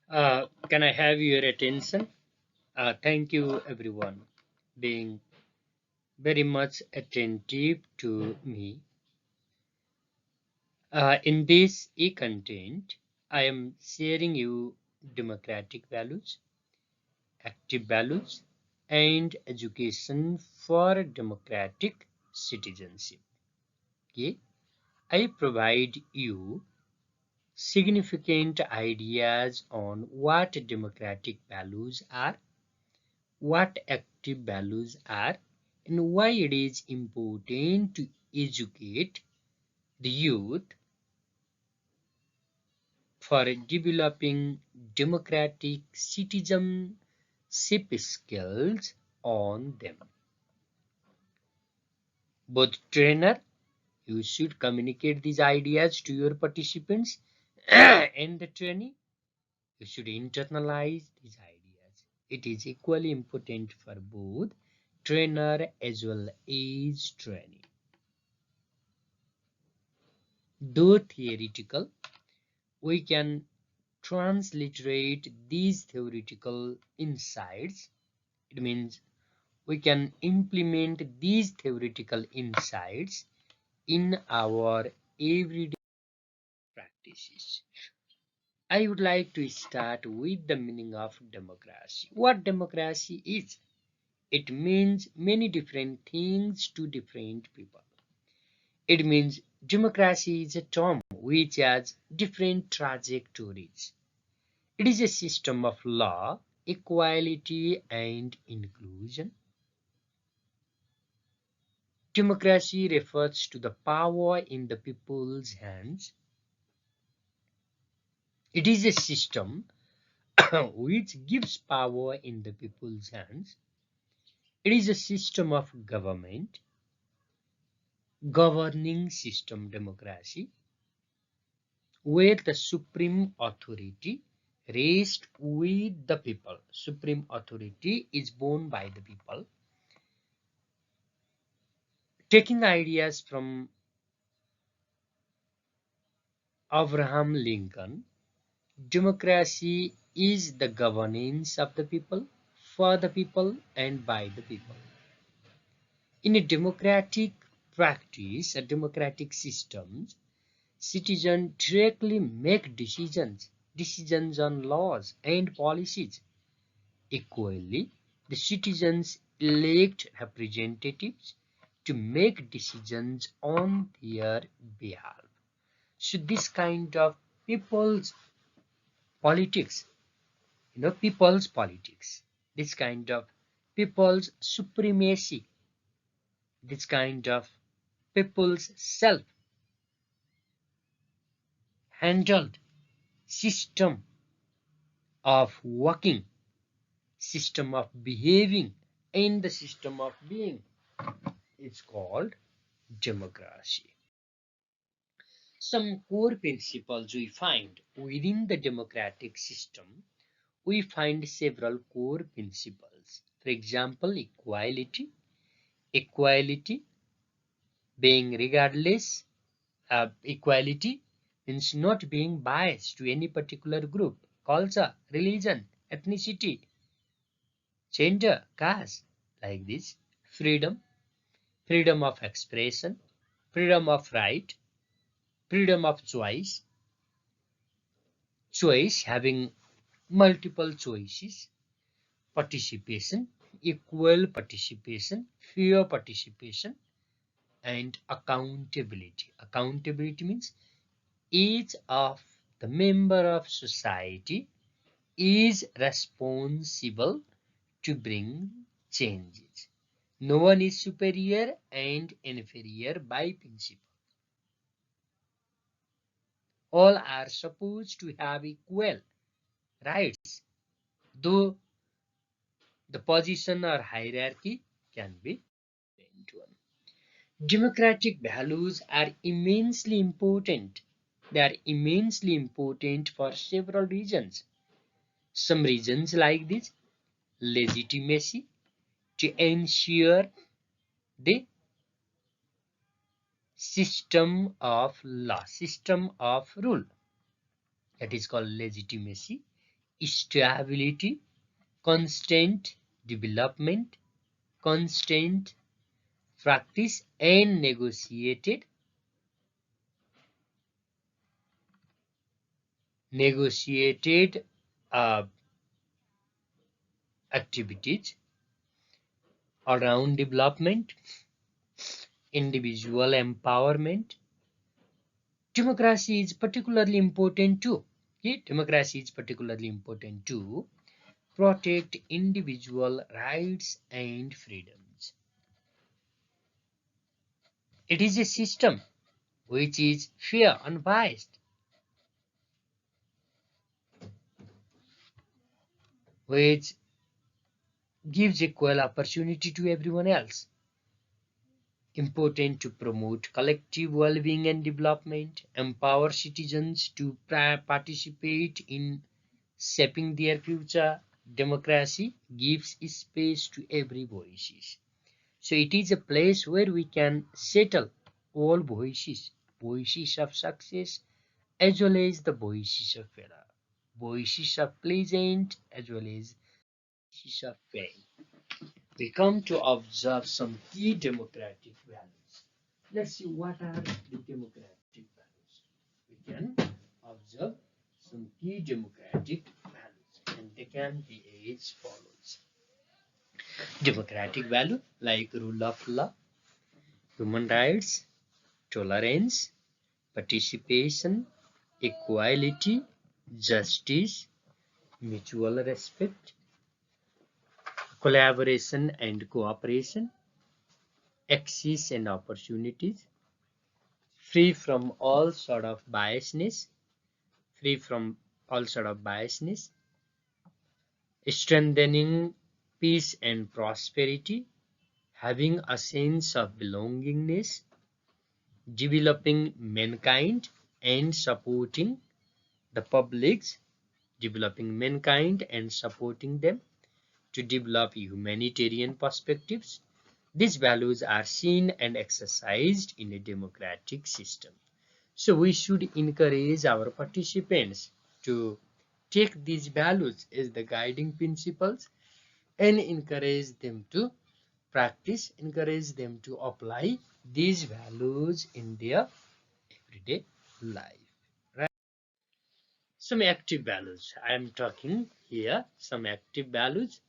Can I have your attention? Thank you, everyone, being very much attentive to me. In this e-content, I am sharing you democratic values, active values, and education for democratic citizenship. Okay? I provide you significant ideas on what democratic values are, what active values are, and why it is important to educate the youth for developing democratic citizenship skills on them. Both trainer, you should communicate these ideas to your participants and the trainee, you should internalize these ideas. It is equally important for both trainer as well as trainee. Though theoretical, we can transliterate these theoretical insights. It means we can implement these theoretical insights in our everyday practices. I would like to start with the meaning of democracy. What democracy is? It means many different things to different people. It means democracy is a term which has different trajectories. It is a system of law, equality, and inclusion. Democracy refers to the power in the people's hands. It is a system which gives power in the people's hands. It is a system of government, governing system democracy, where the supreme authority rests with the people. Supreme authority is borne by the people. Taking ideas from Abraham Lincoln, democracy is the governance of the people, for the people, and by the people. In a democratic practice, a democratic system, citizens directly make decisions on laws and policies. Equally, the citizens elect representatives to make decisions on their behalf. So this kind of people's politics, people's politics, this kind of people's supremacy, this kind of people's self-handled system of working, system of behaving, and the system of being is called democracy. Some core principles we find within the democratic system. We find several core principles. For example, equality. Equality being regardless, equality means not being biased to any particular group, culture, religion, ethnicity, gender, caste, like this. Freedom, freedom of expression, freedom of right, freedom of choice, choice having multiple choices, participation, equal participation, fair participation, and accountability. Accountability means each of the member of society is responsible to bring changes. No one is superior and inferior by principle. All are supposed to have equal rights, though the position or hierarchy can be different. Democratic values are immensely important. They are immensely important for several reasons. Some reasons like this: legitimacy, to ensure the system of law, system of rule. That is called legitimacy. stability, constant development, constant practice, and negotiated uh, activities around development, individual empowerment. Democracy is particularly important too. Okay? Democracy is particularly important to protect individual rights and freedoms. It is a system which is fair, unbiased, which gives equal opportunity to everyone else. Important to promote collective well-being and development, empower citizens to participate in shaping their future. Democracy gives space to every voices. So it is a place where we can settle all voices, voices of success as well as the voices of failure, voices of pleasant as well as voices of pain. We come to observe some key democratic values. Let's see what are the democratic values. We can observe some key democratic values, and they can be as follows. Democratic value like rule of law, human rights, tolerance, participation, equality, justice, mutual respect, collaboration and cooperation, access and opportunities, free from all sort of biasness, free from all sort of biasness, strengthening peace and prosperity, having a sense of belongingness, developing mankind and supporting the publics, developing mankind and supporting them to develop humanitarian perspectives. These values are seen and exercised in a democratic system. So we should encourage our participants to take these values as the guiding principles and encourage them to practice, encourage them to apply these values in their everyday life. Right? Some active values. I am talking here some active values.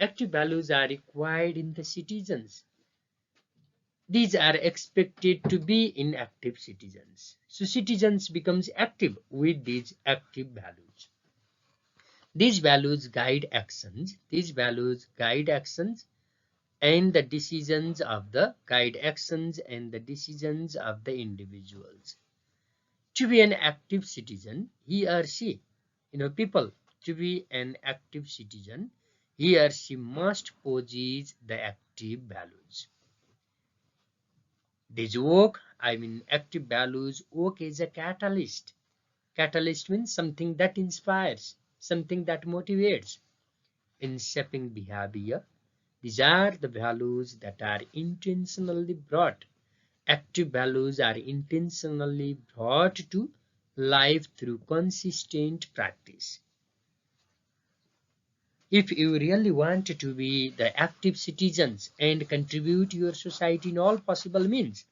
Active values are required in the citizens. These are expected to be inactive citizens. So citizens becomes active with these active values. These values guide actions. These values guide actions and the decisions of the guide actions and the decisions of the individuals. To be an active citizen, he or she, people, to be an active citizen, he or she must possess the active values. These active values work as a catalyst. Catalyst means something that inspires, something that motivates in shaping behavior. These are the values that are intentionally brought. Active values are intentionally brought to life through consistent practice. If you really want to be the active citizens and contribute to your society in all possible means,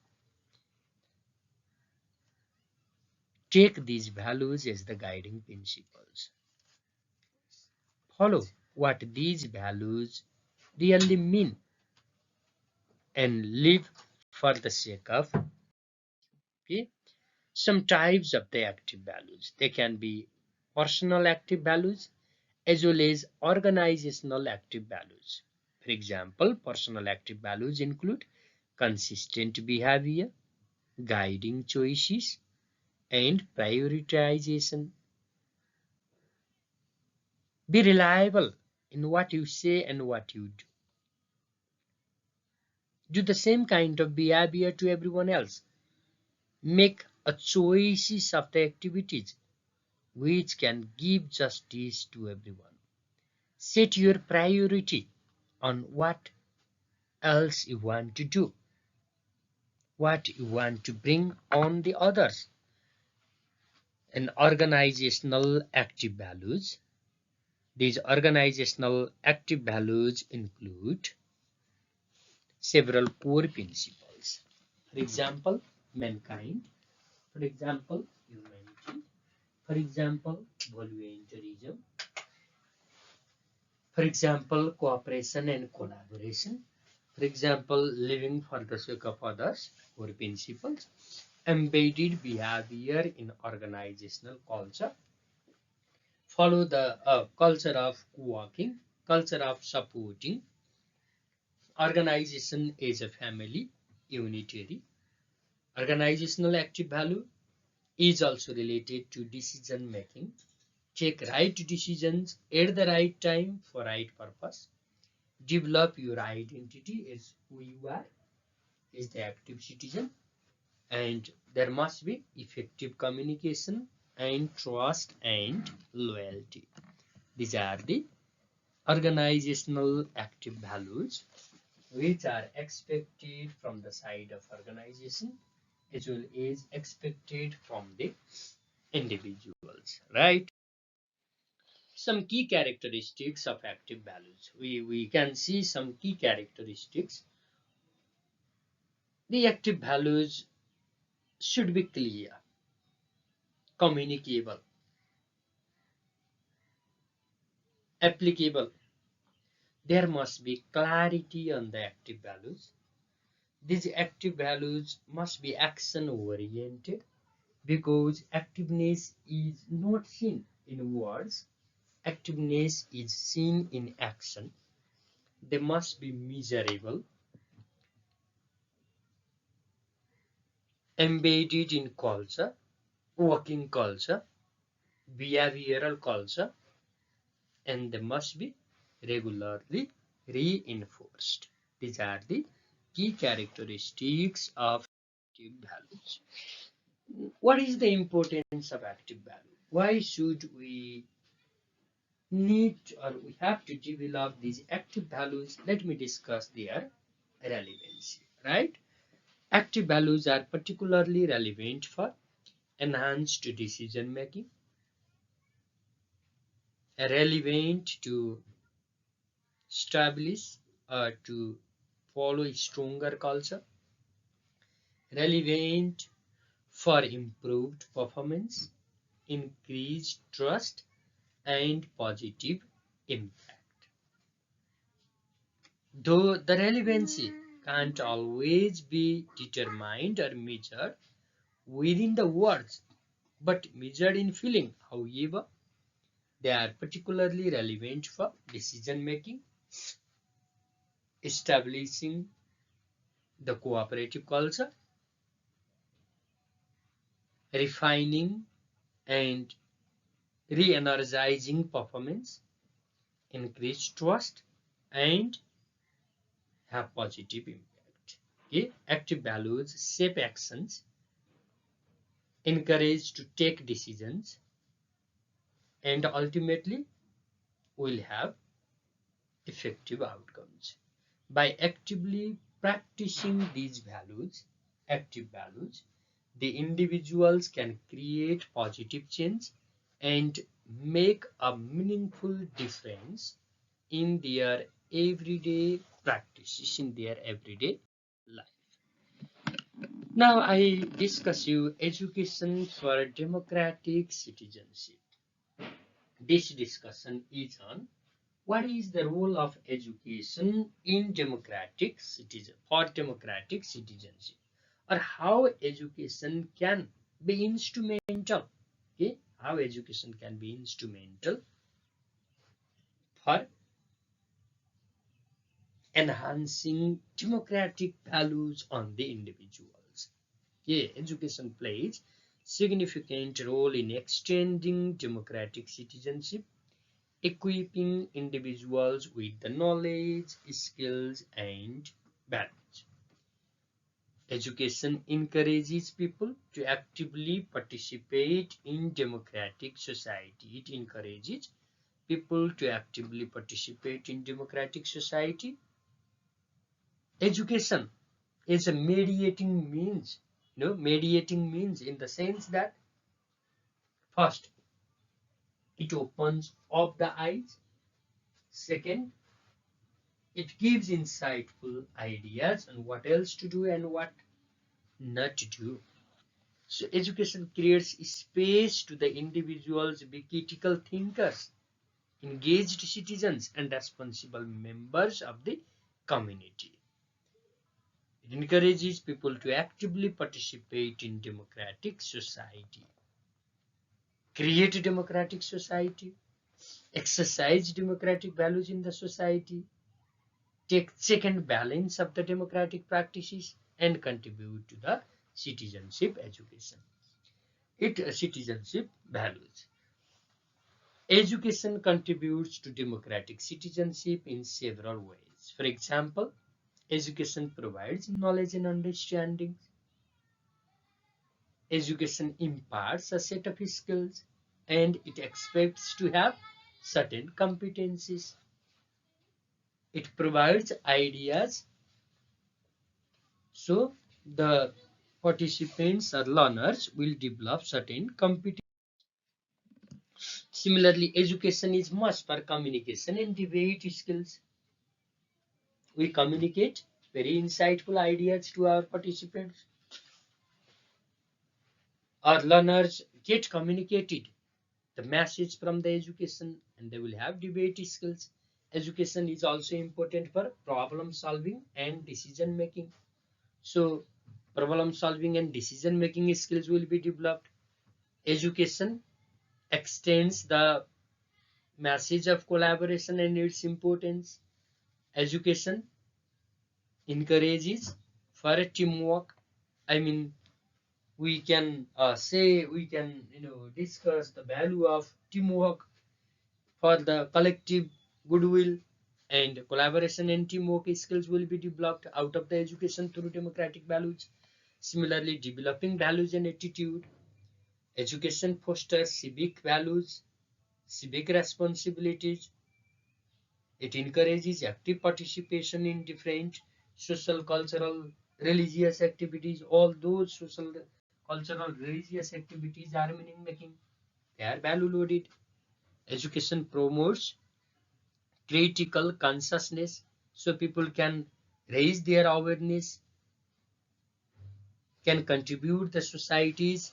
take these values as the guiding principles. Follow what these values really mean and live for the sake of. Okay? Some types of the active values. They can be personal active values as well as organizational active values. For example, personal active values include consistent behavior, guiding choices, and prioritization. Be reliable in what you say and what you do. Do the same kind of behavior to everyone else. Make a choices of the activities which can give justice to everyone. Set your priority on what else you want to do, what you want to bring on the others. And organizational active values. These organizational active values include several core principles. For example, mankind. For example, humanity. For example, voluntarism. For example, cooperation and collaboration. For example, living for the sake of others, core principles. Embedded behavior in organizational culture. Follow the culture of co-working, culture of supporting. Organization as a family, unitary. Organizational active value is also related to decision making. Take right decisions at the right time for right purpose. Develop your identity as who you are, as the active citizen. And there must be effective communication and trust and loyalty. These are the organizational active values which are expected from the side of organization as well as expected from the individuals, right? Some key characteristics of active values. We can see some key characteristics. The active values should be clear, communicable, applicable. There must be clarity on the active values. These active values must be action oriented because activeness is not seen in words, activeness is seen in action. They must be measurable, embedded in culture, working culture, behavioral culture, and they must be regularly reinforced. These are the key characteristics of active values. What is the importance of active value? Why should we need or we have to develop these active values? Let me discuss their relevancy, right? Active values are particularly relevant for enhanced decision making, relevant to establish or to follow a stronger culture, relevant for improved performance, increased trust, and positive impact. Though the relevancy can't always be determined or measured within the words, but measured in feeling, however, they are particularly relevant for decision making, establishing the cooperative culture, refining and re-energizing performance, increase trust, and have positive impact. Okay? Active values shape actions, encourage to take decisions, and ultimately will have effective outcomes. By actively practicing these values, active values, the individuals can create positive change and make a meaningful difference in their everyday practices, in their everyday life. Now I discuss you education for democratic citizenship. This discussion is on what is the role of education in democratic citizenship, or how education can be instrumental. Okay, how education can be instrumental for enhancing democratic values on the individuals. Okay, education plays significant role in extending democratic citizenship, equipping individuals with the knowledge, skills, and values. Education encourages people to actively participate in democratic society. It encourages people to actively participate in democratic society. Education is a mediating means, mediating means in the sense that first, It opens up the eyes. Second, it gives insightful ideas on what else to do and what not to do. So education creates space to the individuals be critical thinkers, engaged citizens, and responsible members of the community. It encourages people to actively participate in democratic society, create a democratic society, exercise democratic values in the society, take check and balance of the democratic practices, and contribute to the citizenship education. Citizenship values. Education contributes to democratic citizenship in several ways. For example, education provides knowledge and understanding. Education imparts a set of skills and it expects to have certain competencies. It provides ideas, so the participants or learners will develop certain competencies. Similarly, education is must for communication and debate skills. We communicate very insightful ideas to our participants. Our learners get communicated the message from the education and they will have debate skills. Education is also important for problem solving and decision making. So problem solving and decision making skills will be developed. Education extends the message of collaboration and its importance. Education encourages for a teamwork. I mean, we can say we can discuss the value of teamwork for the collective goodwill, and collaboration and teamwork skills will be developed out of the education through democratic values. Similarly, developing values and attitude. Education fosters civic values, civic responsibilities. It encourages active participation in different social, cultural, religious activities. All those social, cultural, religious activities are meaning making. They are value loaded. Education promotes critical consciousness, so people can raise their awareness, can contribute the societies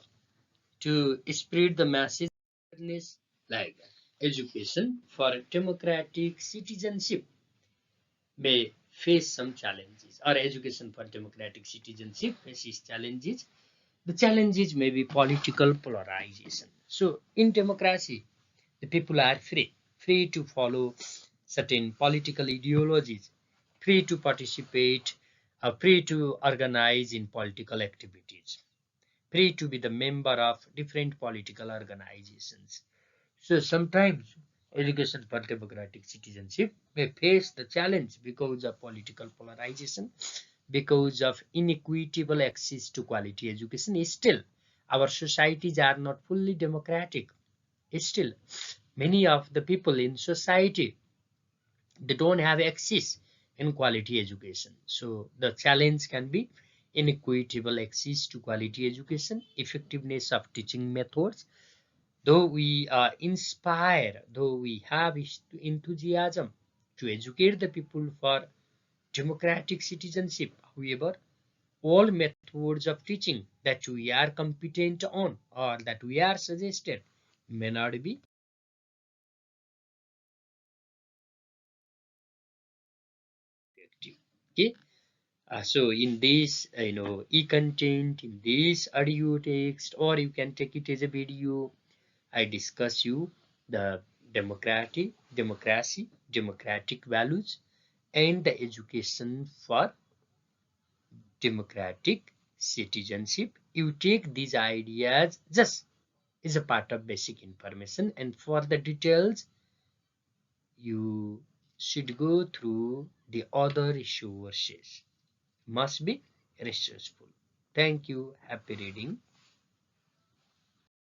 to spread the message awareness, like education for democratic citizenship may face some challenges, or education for democratic citizenship faces challenges. The challenges may be political polarization. So in democracy, the people are free to follow certain political ideologies, free to participate, free to organize in political activities, free to be the member of different political organizations. So sometimes education for democratic citizenship may face the challenge because of political polarization, because of inequitable access to quality education. Still, our societies are not fully democratic. Still, many of the people in society, they don't have access in quality education. So the challenge can be inequitable access to quality education, effectiveness of teaching methods. Though we inspire, though we have enthusiasm to educate the people for democratic citizenship, however, all methods of teaching that we are competent on or that we are suggested may not be effective. Okay. So in this, e-content, in this audio text, or you can take it as a video, I discuss you the democratic values, and the education for democratic citizenship. You take these ideas just as a part of basic information, and for the details, you should go through the other resources. Must be researchful. Thank you. Happy reading.